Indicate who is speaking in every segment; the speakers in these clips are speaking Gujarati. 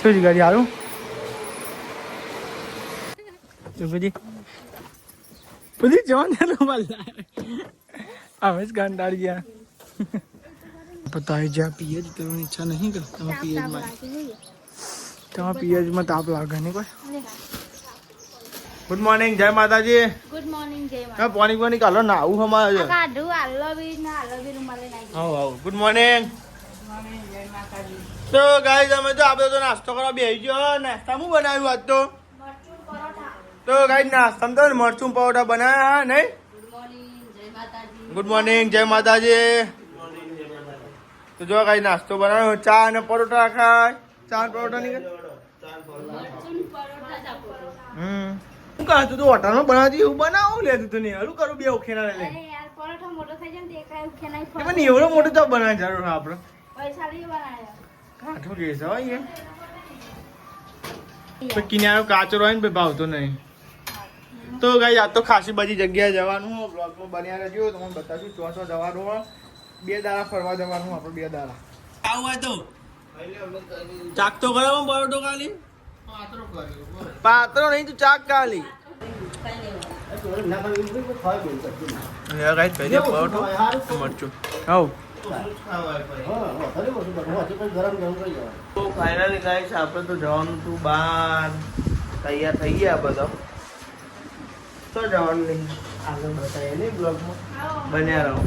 Speaker 1: શું જ ગાડી હારું બધી બધી જવાન હવે જ ગાંડાળી ગયા बताए જ્યાં પીએચ કરવાની ઈચ્છા નહીં કરતી તમારા પીએચમાં તાપ લાગે નહીં કોઈ ગુડ મોર્નિંગ જય માતાજી
Speaker 2: ગુડ મોર્નિંગ જય માતા
Speaker 1: હા પાણી પાણી કાલો ના આવું હમારે છે
Speaker 2: કાઢું આલ્લો બી રૂમાલે નાખી
Speaker 1: આવો આવો ગુડ મોર્નિંગ તો ગાઈસ અમે તો આપણે તો નાસ્તો કરવા બેસી ગયો નાસ્તા હું બનાવ્યું આજ તો
Speaker 2: મરચું પરોઠા
Speaker 1: તો ગાઈસ નાસ્તામાં તો મરચું પરોઠા બનાવ્યા નહીં
Speaker 2: ગુડ મોર્નિંગ જય માતાજી
Speaker 1: ગુડ મોર્નિંગ જય માતાજી તો જો ગાઈસ નાસ્તો બનાવ્યો ચા અને પરોઠા ખાય ચા અને પરોઠા નહીં
Speaker 2: મરચું પરોઠા જ આપો
Speaker 1: હું કહું તું તો હોટલમાં બનાવતી એવું બનાવું લે તું નહીં હરું કરું બે ઓખેના લે
Speaker 2: અરે યાર પરોઠા મોટો થઈ જાય ને દેખાય ઉખે નહીં
Speaker 1: પણ એવડો મોટો તો બનાવે જરૂર આપણે
Speaker 2: પૈસા લઈ બનાયા
Speaker 1: કાઠું કે છે હોય એ કિનારો કાચો હોય ને ભાવતો નહીં તો ગાઈ આ તો ખાસી બધી જગ્યાએ જવાનું બ્લોગમાં બન્યા રહેજો તમને બતાવીશું ચોસો જવાનું હોય 2 દાડા ફરવા જવાનું આપણે 2 દાડા આવું હોય તો ચાક તો ગયો બરોડો ખાલી પાત્રો નહીં તું ચાક ખાલી ગાઈ કહી દે પરોઠો મરચું આવ તો ફાઇનલી ગાઈસ આપણે તો જવાનું હતું બહાર તૈયાર થઈ ગયા બધા તો જવાનું નહીં આગળ બતાવીએ નહીં બ્લોગમાં બન્યા રહો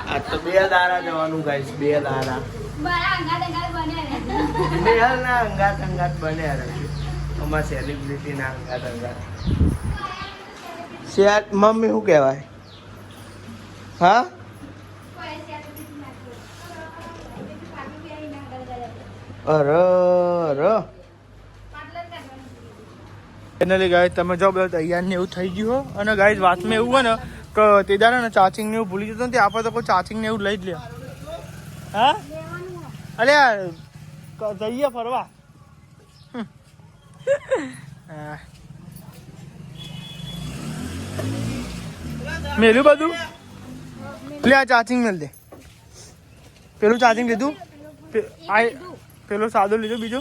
Speaker 1: આજ તો 2 દાડા જવાનું ગાઈસ 2 દાડા મેહલ ના અંગાત બન્યા રહે અમારા સેલિબ્રિટી ના અંગાત શેટ મમ્મી શું કહેવાય હા ફાઇનલી ગાઈસ તમે જો બધા તૈયાર ને એવું થઈ ગયું હો અને ગાઈસ વાતમાં એવું હોય ને કે તે દાડા ને ચાર્જિંગ ને એવું ભૂલી જતો ને તે આપણે તો કોઈ ચાર્જિંગ ને એવું લઈ જ લે હા અરે જઈએ ફરવા મેલું બધું લે આ ચાર્જિંગ મેલ દે પેલું ચાર્જિંગ લીધું પેલો સાદો લીધો બીજો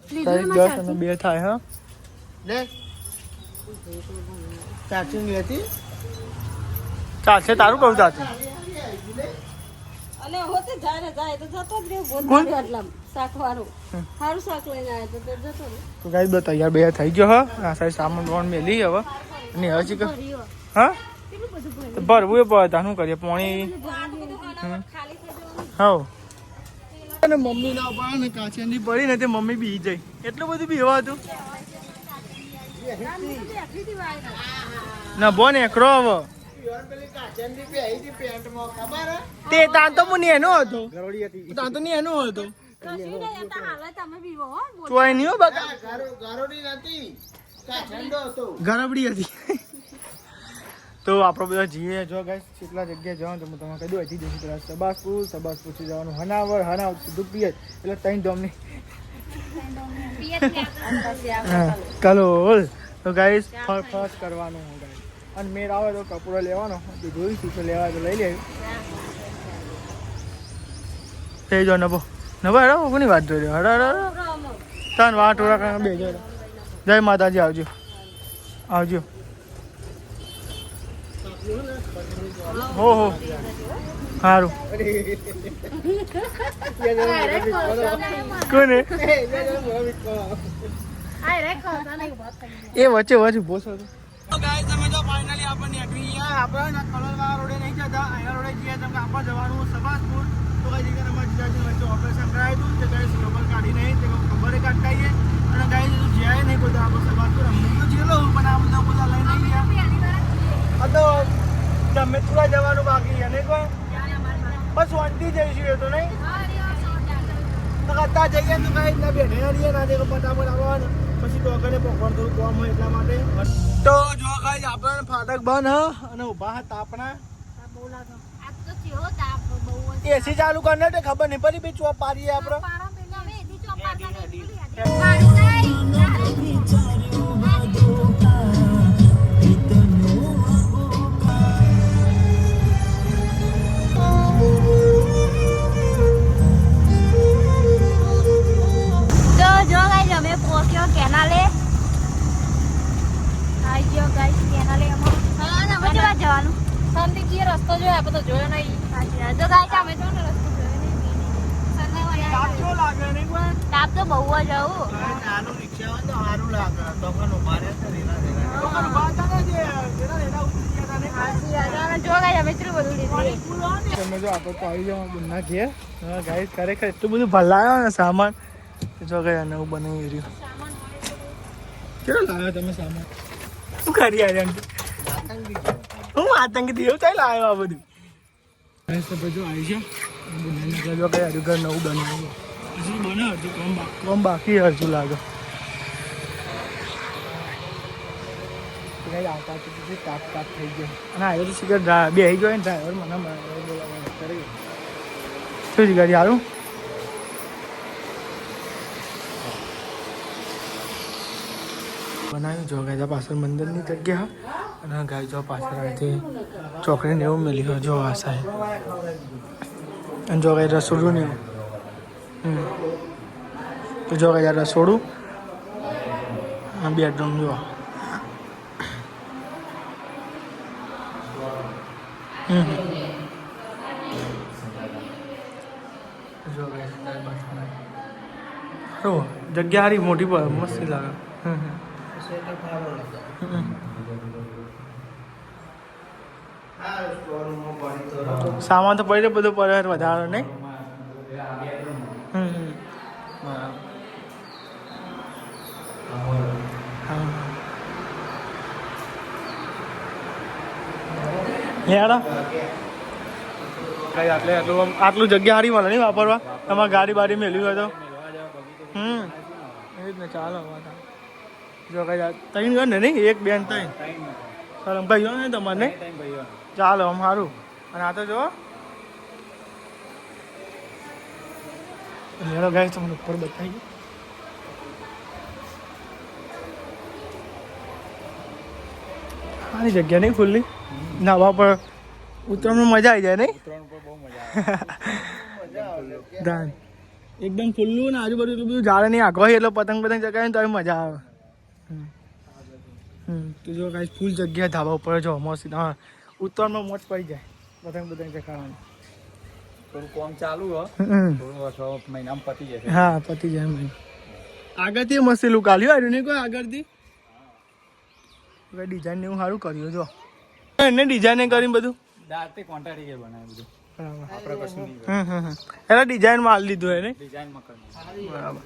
Speaker 1: 10 અને 2 થાય હા લે ચાર્જિંગ લેતી ચાલશે તારું કહું ચાર્જિંગ
Speaker 2: અલે હોતે જાય તો જતો જ રે બોલ આટલા શાકવાળો સારું શાક લઈને આવ્યો તો જતો રે
Speaker 1: તો ગાઈસ બે તૈયાર બે થઈ ગયો હ આ સાઈડ સામાન બોન મેલી હવે અને હજી કે હા તો ભરવું એ પડે શું કરીએ પાણી હા અને મમ્મી ના પડે ને કાચેની પડી ને તે મમ્મી બી જાય એટલું બધું બીવા હતું ના બોન એકરો હવે તે તાન તો મને એનો હતો તાન તો નહીં એનો હતો ચોય નહીં હો બકા ગરબડી હતી તો આપણે બધા જઈએ જો ગાઈસ કેટલા જગ્યાએ જવાનું તો તમે કહી દો અહીંથી જઈશું પેલા સબાસપુર થી જવાનું હનાવર સીધું પિયત એટલે 3 ડોમની કલોલ તો ગાઈસ ફર્સ્ટ કરવાનું હું ગાઈસ અને મેર આવે તો કપૂરો લેવાનો જોઈશું તો લેવા તો લઈ લે થઈ જાઓ નબો હેડો કોની વાત જોઈ રહ્યો હેડો તાન વાટ ઓળા બે જો જય માતાજી આવજો હો સારું કોને એ વચ્ચે ઉભો છો ગાઈસ તમે જો ફાઇનલી આપણે નીકળી ગયા આપણે કલોલવાળા રોડે નહીં જતા અહીંયા રોડે જઈએ તો આપણે જવાનું સબાસપુર તો કઈ જગ્યાએ અમારે જીજાજી વચ્ચે ઓપરેશન કરાવ્યું તે ગાઈસ ખબર કાઢી નહીં તે ખબર કાઢતાઈએ અને ગાઈસ જ્યાં નહીં બધા આપણે સબાસપુર અમને તો જેલો પણ આ બધા લઈ નહીં ગયા તો તમે થોડા જવાનું બાકી અને કોઈ બસ વાંટી જઈશું એ તો નહીં તો કરતા જઈએ તો કઈ ના બેઠે રહીએ ના જે ફટાફટ આવવાનું પછી ટોકને પકવાનું થોડું કામ હોય એટલા માટે તો જો ગાઈસ આપણને ફાટક બંધ હ અને ઊભા હતા આપણા એસી ચાલુ કરને તે ખબર નહીં પડી બે ચોપ પાડીએ આપણે
Speaker 2: તો બહુ જ આવું
Speaker 1: નાનું રિક્ષા હોય તો સારું લાગે તો પણ ઉભા રહે તો રેલા રેલા તો પણ ઉભા હતા ને જે રેલા રેલા ઉતરી ગયા હતા ને
Speaker 2: હાજી યાર જો ગાય અમે ચેટલું બધું લીધું
Speaker 1: તમે જો આપણે તો આવી જાવ બુના ઘેર હા ગાઈસ ખરેખર એટલું બધું ભલાયો ને સામાન જો ગયા નવું બનાવી રહ્યું કેવો લાવ્યો તમે સામાન શું કરી આવ્યા હું આતંકી દીવ ચાલ આવ્યો આ બધું ગાઈસ તો જો આવી છે બુનાની ઘર જો ગયા ઘર નવું બનાવ્યું હજુ બને હજુ કોમ બાકી હજુ લાગે આવતા તાપ તાપ થઈ ગયો અને આવ્યો તો શીખર બે ગયો ને ડ્રાઈવર મને બોલાવવાનું કરી શું છે ગાડી સારું બનાવ્યું જો ગાય પાછળ મંદિરની જગ્યા અને ગાય જો પાછળ અહીંથી ચોકડીને એવું મેલી હોય જો આ સાહેબ અને જો ગાય રસોડું ને તો જો ગાય રસોડું બેડરૂમ જો જગ્યા સારી મોટી મસ્ત લાગે સામાન તો પડે બધું પડે વધારે નહીં આટલું જગ્યા સારી મળે નહીં વાપરવા તમારે ગાડી બાડી મેળવી હોય તો એ જ ને ચાલો જો કઈ ત્રણ ગણ ને નહીં એક બેન ત્રણ ચાલો ભાઈઓ ને તમારે નહીં ચાલો આમ સારું અને આ તો જો લેડો ગાય તમને ઉપર બતાવી સારી જગ્યા નહીં ખુલ્લી નાવા પર ઉત્તરાયણમાં મજા આવી જાય નહીં દાન એકદમ ખુલ્લું ને આજુબાજુ એટલું બધું ઝાડ નહીં આખો હોય એટલે પતંગ ચગાવે ને તો મજા આવે તો જો કાંઈ ફૂલ જગ્યા ધાબા ઉપર જો મસ્ત હા ઉત્તરાયણમાં મોજ પડી જાય પતંગ ચગાવવાની
Speaker 3: થોડું કામ ચાલુ હોય થોડું મહિનામાં પતી જશે
Speaker 1: હા પતી જાય મહિના આગળથી મસ્ત લુક આલ્યું આવ્યું નહીં કોઈ આગળથી ડિઝાઇન ને એવું સારું કર્યું જો એને ડિઝાઇન કરીને બધું
Speaker 3: દાંતે કોન્ટ્રાક્ટ કે બનાવ્યું બધું આપણે કશું નહીં
Speaker 1: એટલે ડિઝાઇનમાં હાલ લીધું એને
Speaker 3: ડિઝાઇનમાં કરવું
Speaker 1: બરાબર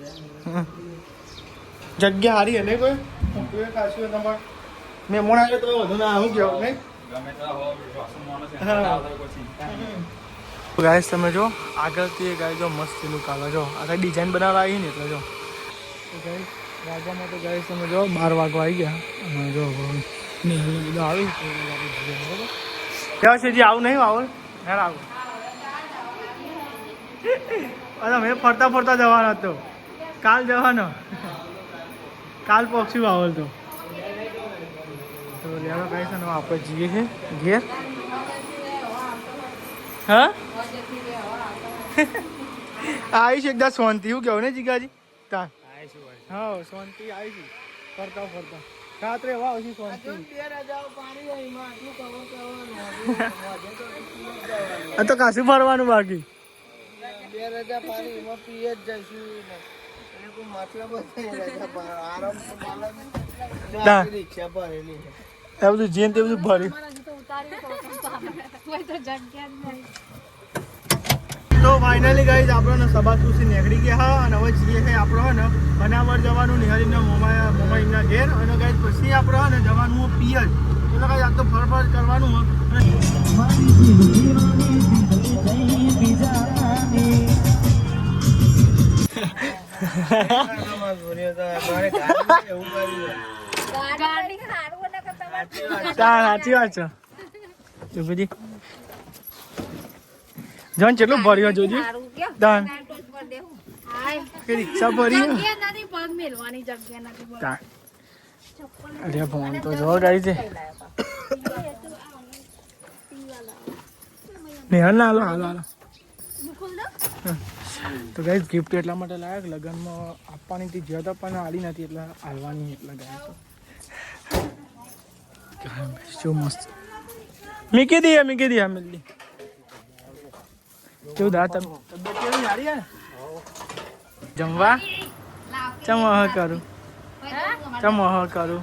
Speaker 1: જગ્યા સારી એને કોઈ ખાસી તમારે મહેમાન આવે તો વધુ ના આવું કેવું નહીં
Speaker 3: ગમે તો
Speaker 1: ગાઈસ તમે જો આગળથી ગાય જો મસ્ત લુક આવે જો આ ડિઝાઇન બનાવવા આવી ને એટલે જો ગાઈસ રાજામાં તો ગાઈસ તમે જો 12 વાગવા આવી ગયા અને જો બધું આવી બરાબર કેવા છે આવું નહીં આવું યાર આવું અરે મેં ફરતા ફરતા જવાનો હતો કાલ જવાનો કાલ પહોંચ્યું આવલ તો લેવા ગાઈસ અને આપણે જઈએ છે ઘેર હા આવીશ એકદમ શાંતિ હું કેવું ને જીગાજી તાર હા શાંતિ આવીશ ફરતા ફરતા રાત્રે એવા આવશે શાંતિ આ તો કાશું ફરવાનું બાકી
Speaker 4: 2000 પાણી એમાં પીએ જ જઈશું કોઈ મતલબ જ આરામ રિક્ષા ભરેલી
Speaker 1: એ બધું જેન તે બધું ભર્યું તો ફાઇનલી ગાઈઝ આપણને સબાસુથી નીકળી ગયા હા અને હવે જઈએ છે આપણો હે ને બનાવર જવાનું નિહારીના મોમાઈના ઘેર અને ગાઈઝ પછી આપણે હે ને જવાનું પિયર એટલે ગાઈઝ આ તો ફરફર કરવાનું સાચી વાત છે બધી જન કેટલું ભર્યો જોજો દાન રિક્ષા ભરી અરે ફોન તો જો ગાડી છે હાલ ના હાલો હાલો હાલો તો ગાઈસ ગિફ્ટ એટલા માટે લાયક લગ્નમાં આપવાની હતી જ્યાં તો પણ આડી નથી એટલે હાલવાની એટલે ગાય શું મસ્ત મીકી દી મિલતી કેવું દા તબિયત કેવી સારી હે જમવા ચમ અહ કરું ચમ અહ કરું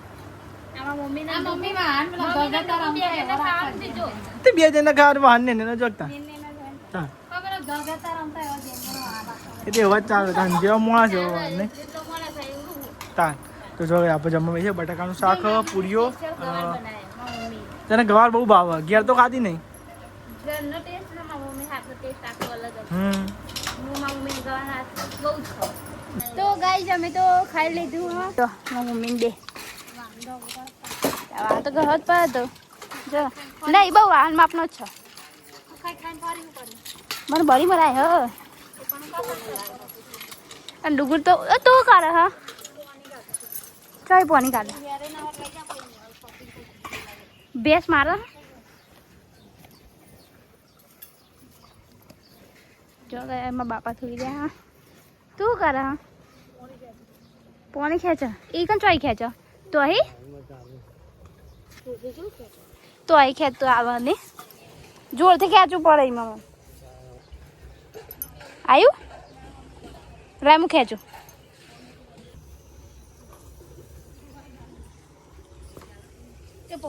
Speaker 1: તે બે જણને ખાવાનું બહાર ને જોગતા હા એટલે એવા જ ચાલે તાન જેવા માણસ એવો વાર નહીં તાન તો જો હવે આપણે જમવા બેસીએ બટાકાનું શાક પૂરીઓ તને ગવાર બહુ ભાવે ઘેર તો ખાધી નહીં
Speaker 5: તો ગાઈસ અમે તો ખાઈ લીધું હા તો મારી મમ્મી બે આ તો ઘર જ પર હતો જો નહીં બહુ વાહન માપનો જ છે મને બળી મરાય હ અને ડુગર તો તું કાઢે હા ચાય પાણી કાઢે બેસ મારે જો એમાં બાપા થોડી ગયા હા તું કરે હા પાણી ખેંચે એ કન ચોઈ ખેંચે તો અહીં તો અહીં ખેંચતો આવે ને જોરથી ખેંચવું પડે એમાં આવ્યું રામું ખેંચું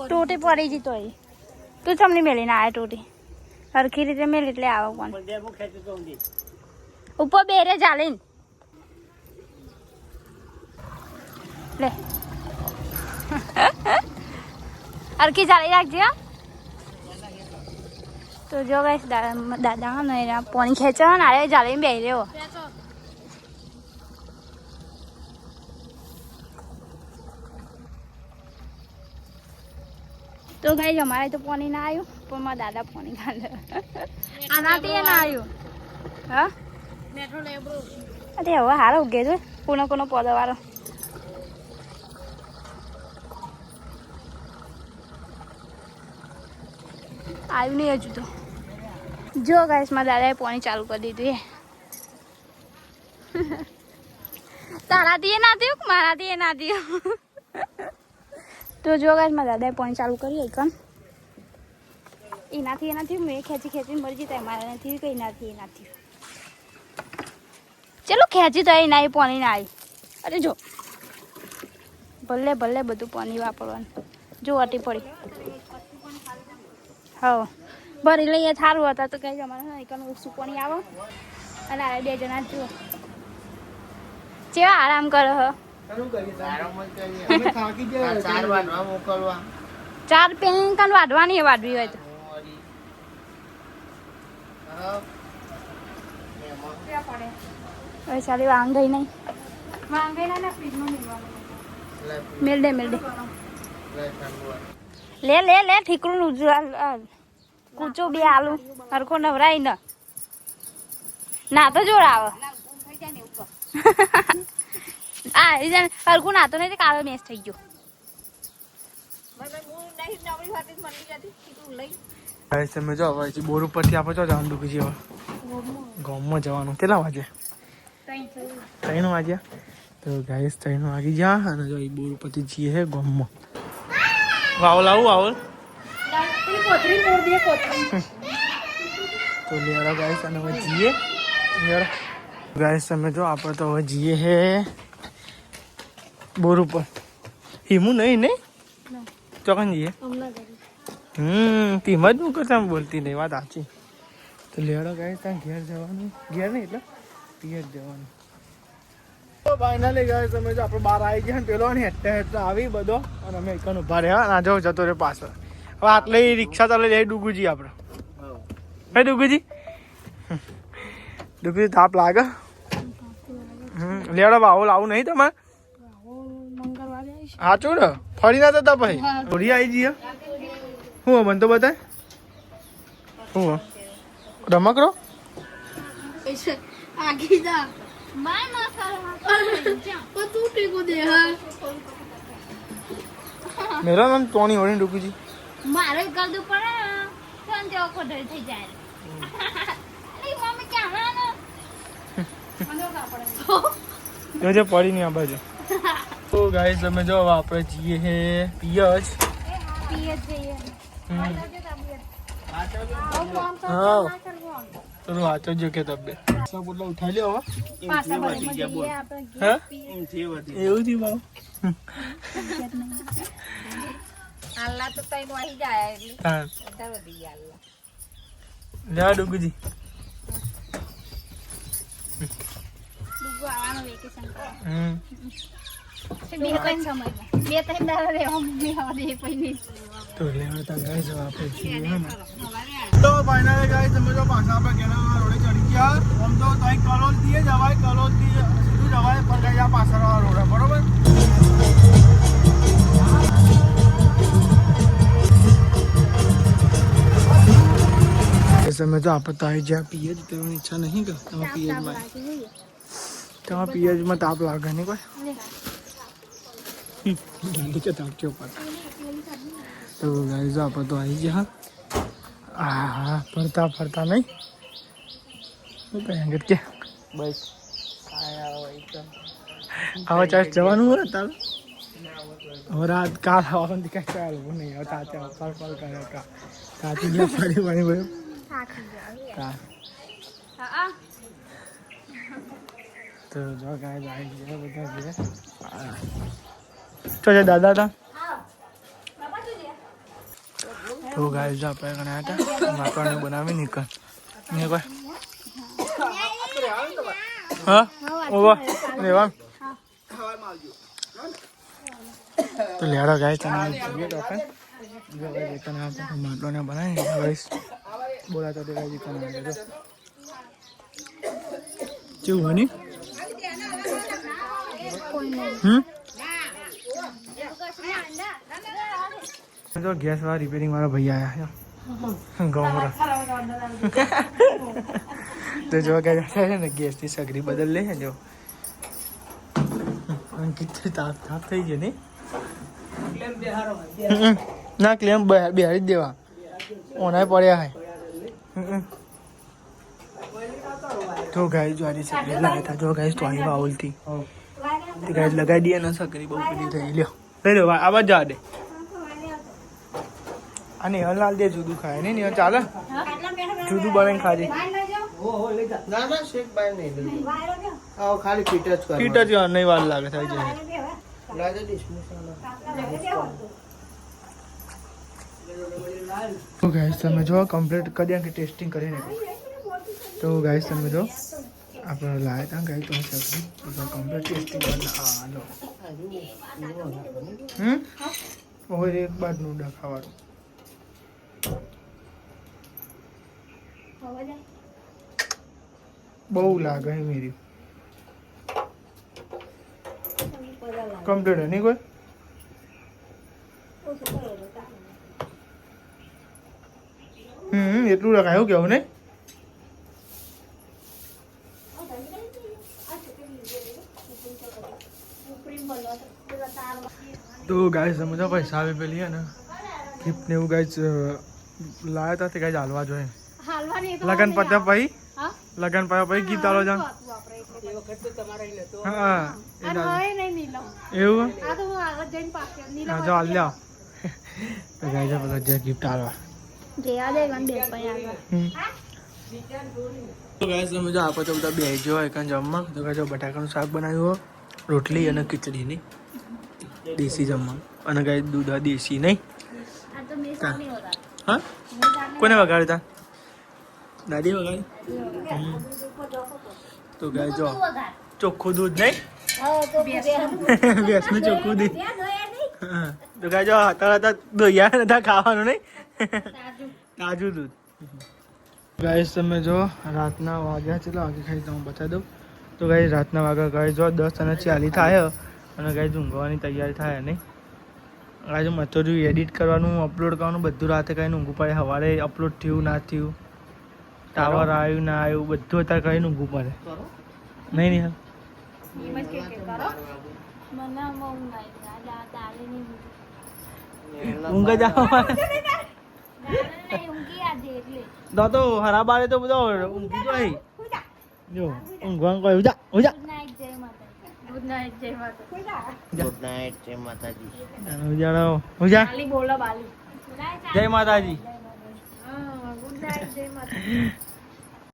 Speaker 5: ટોટી પડી જઈ તો તું ચમની મેલીને આવે ટોટી સરખી રીતે મેલી એટલે આવે પણ ઉપર બેરે ચાલે ને લે સરખી ચાલી રાખજે હા તો જો ગાઈસ દાદા ને પાણી ખેંચે ને આરે ચાલીને બેસી રહ્યો તો ગાઈસ અમારે તો પાણી ના આવ્યું પણ મારા દાદા પાણી કાઢે આનાથી ના આવ્યું હા અરે હવે હારો ઉગે છે કોનો કોનો પદવાળો આવ્યું નહીં હજુ તો જો ગાઈસ મારા દાદાએ પાણી ચાલુ કરી દીધું એ તારાથી એ ના થયું મારાથી એ ના થયું તો જો ગાઈસ મારા દાદાએ પાણી ચાલુ કર્યું એકમ એનાથી એનાથી મેં ખેંચી ખેંચીને મરી જતા મારા નથી કઈ નાથી એનાથી ચલો ખેંચી તો ના એ પાણી ના આવી અરે જો ભલે ભલે બધું પાણી વાપરવાનું જો અટી પડી હા ભરી લઈએ સારું હતા તો કઈ અમારે એકનું ઓછું પાણી આવે અને આ બે જણા જુઓ કેવા આરામ કરો હ ચાર પેન કાન વાઢવાની વાઢવી હોય તો હવે સારી વાંગઈ નહીં મેલ દે લે લે લે ઠીકરું કૂચો બે આલુ હરખો નવરાય ને ના તો જોર આવે આ હરખું નાતો નહીં કાળો મેસ થઈ ગયો
Speaker 1: તમે જો હવે બોર ઉપરથી આપણે જો જવાનું ડૂબી હવે ગામમાં જવાનું કેટલા વાગે 3 વાગ્યા તો ગાઈસ 3 વાગી જા અને જો બોર ઉપરથી જઈએ હે ગામમાં વાવલ આવું વાવલ તો લેરા ગાઈસ અને હવે જઈએ ગાઈસ તમે જો આપણે તો હવે જઈએ હે બોર ઉપર હિમું નહીં ચોકન જઈએ ટીમ જ હું કરતા બોલતી નહીં વાત સાચી તો લેડો ગાઈસ ત્યાં ઘેર જવાનું ઘેર નહીં એટલે પિયર જવાનું તો ફાઇનલી ગાઈસ તમે જો આપણે બહાર આવી ગયા ને પેલો ને હેઠે આવી બધો અને અમે એકન ઉભા રહ્યા ના જો જતો રે પાછળ હવે આટલે રિક્ષા ચાલે જાય ડુગુજી આપણે હે ડુગુજી તાપ લાગે લેડો બાવો લાવું નહીં તમારે સાચું ને ફરી ના જતા ભાઈ થોડી આવી જઈએ હું મને તો બતાય હું રમકડો મેરા નામ તોણી હોળી ડુકુજી
Speaker 5: મારે ગલદુ પડે સંજે ખોડર થઈ જાય એ મમ્મી ક્યાં
Speaker 1: જોજે પડી નહીં આ બાજુ તો ગાઈસ તમે જો આપણે જઈએ હે પિયજ
Speaker 5: પીએ જઈએ
Speaker 1: હા તો વાંચો જો કે તબિયત સબ બોટલો ઉઠાઈ લ્યો હવે
Speaker 5: પાછા ભરીમાં જઈએ આપણે
Speaker 1: હા
Speaker 4: ઊંઘી વધી
Speaker 1: એવું થયું બાબુ
Speaker 2: આલ્લા તો તઈ વહી જાય એટલે
Speaker 1: હા
Speaker 2: વધારે વધી ગયા આલ્લા.
Speaker 1: જા ડુગુજી
Speaker 5: ડૂગો આવવાનો વેકેશન પર
Speaker 1: હમ
Speaker 5: બે ત્રણ દાડા રહેવા મમ્મી આવવા દે પછી
Speaker 1: તો લેવડતા ગાય જો આપણે છીએ તો ફાઇનલી ગાય તમે જો પાછા આપણે કેનાલ રોડે ચડી ગયા આમ તો તઈ કલોલ થી જવાય કલોલ થી સીધું જવાય પણ ગાય આ પાછળવાળા રોડ બરોબર समय तो आप बताए जा पीएच तेरी इच्छा नहीं कर તમે પીએચ માં તમે પીએચ માં તાપ લાગે નહીં કોઈ गाड़ी के ताप के ऊपर तो गाइस आप तो आई जा हाँ फरता फरता नहीं શું કહેંગે કે
Speaker 4: બસ આયા હોય તો
Speaker 1: આવા ચાર્જ જવાનું હોય તાર હવે રાત કાલ આવવાનું દીકરા ચાલ હું નહીં આવતા ચાલ પાલ પાલ કરે કા કાચી ગયા ફરી વળી વળી કા
Speaker 5: હા
Speaker 1: તો જો ગાય આવી ગયા બધા ગયા તો જે દાદા હતા તો ગાય જો આપણે ગણા હતા માકવાને બનાવી નીકળ ને કોઈ હા ઓવા લેવા તો લેડો ગાય તને જોઈએ તો આપણે જો ગાય તને આપણે માટલોને બનાવી ગાઈસ બોલાતો તે ગાય તને જો કેવું હની तो गैस वाला रिपेयरिंग वाला भैया आया गाँव तो जो क्या जाता है ना गैस की सगरी बदल ले जो कितने ताप ताप થઈ ગયો ને ના ક્લેમ બિહારી જ દેવા ઓનાય પડ્યા હે તો ગાય જો આરી સગરી લાયા था जो गाइस तो आई बाउल थी तो गाइस लगा दिया ना सगरी બહુ બધી થઈ લ્યો લઈ લો આ બાજુ જા દે અને હલાલ દે જુદું ખાય ને ને ચાલે જુદું બનાવીને ખાજે
Speaker 4: ના ના શેક બાય નહીં લીધું આવો ખાલી ફીટ જ કર
Speaker 1: પીટ જ નહીં વાર લાગે થઈ જાય
Speaker 4: લાજે ડિશ મસાલા
Speaker 1: તો ગાઈસ તમે જો કમ્પ્લીટ કરી કે ટેસ્ટિંગ કરીને તો ગાઈસ તમે જો આપણે લાયા હતા ગાઈસ તો સગરી તો કમ્પ્લીટ ટેસ્ટિંગ કરી આ લો ઓય એક બાદ નું ખાવાનું બહુ લાગે હે મેરી કમ્પ્લીટ હે નહીં કોઈ એટલું લગાયું કેવું નહીં તો ગાઈસ સમજો પૈસા આવી પેલી હે ને ગિફ્ટ ને એવું ગાઈસ લાયા હતા તે ગાઈસ હાલવા જોઈએ
Speaker 5: હાલવાની
Speaker 1: લગન પત્યા પછી
Speaker 5: હા
Speaker 1: લગન પાયા પછી ગીત આલો જાન હા
Speaker 5: અને હવે નહીં નીલમ
Speaker 1: એવું
Speaker 5: આ તો હું આગળ જઈને પાછળ નીલમ
Speaker 1: હા જો હાલ લ્યો તો ગાઈસ આ બધા જે ગિફ્ટ આલવા
Speaker 5: જેવા દે ગણ બે પણ આગળ
Speaker 1: તો ગાઈસ તમે જો આપો તો બધા બેસજો એકન જમવા તો ગાઈસ બટાકાનું શાક બનાવ્યું રોટલી અને ખીચડીની દેશી જમવા અને ગાઈસ દૂધ દેશી નહીં
Speaker 5: આ તો મેં સામે હોતા
Speaker 1: હા કોને વગાડ્યું તા દાદી વગાડી તો ગાઈસ જો ચોખ્ખું દૂધ નહીં ભેંસનું ચોખ્ખું દૂધ હા તો ગાઈસ જો હતા દોયા નતા ખાવાનું નહીં તાજું દૂધ ગાઈસ તમે જો રાતના વાગ્યા ચલો આગે ખાઈ તો હું બતાવી દઉં તો ગાઈસ રાતના વાગ્યા ગાઈસ જો 10:40 થાય અને ગાઈસ ઊંઘવાની તૈયારી થાય નહીં આજે મેં તો જો એડિટ કરવાનું અપલોડ કરવાનું બધું રાતે કહીને ઊંઘું પડે સવારે અપલોડ થયું ના થયું ટાવર આવ્યું ના આવ્યું બધું અત્યારે કહીને ઊંઘું પડે નહીં નહીં
Speaker 5: મને ઊંઘ આવી દાલે ની
Speaker 1: ઊંઘ જ આવવા
Speaker 5: ઊંઘી આજે એટલે
Speaker 1: તો હરા બારે તો બધો ઊંઘી તો અહીં જો ઊંઘવાનું કોઈ ઉજા ઉજા
Speaker 5: ગુડ નાઈટ જય માતા
Speaker 4: ગુડ નાઈટ જય માતાજી
Speaker 1: ઉજાડો ઉજા
Speaker 5: બાલી બોલો બાલી
Speaker 1: જય માતાજી
Speaker 5: હા ગુડ નાઈટ જય માતા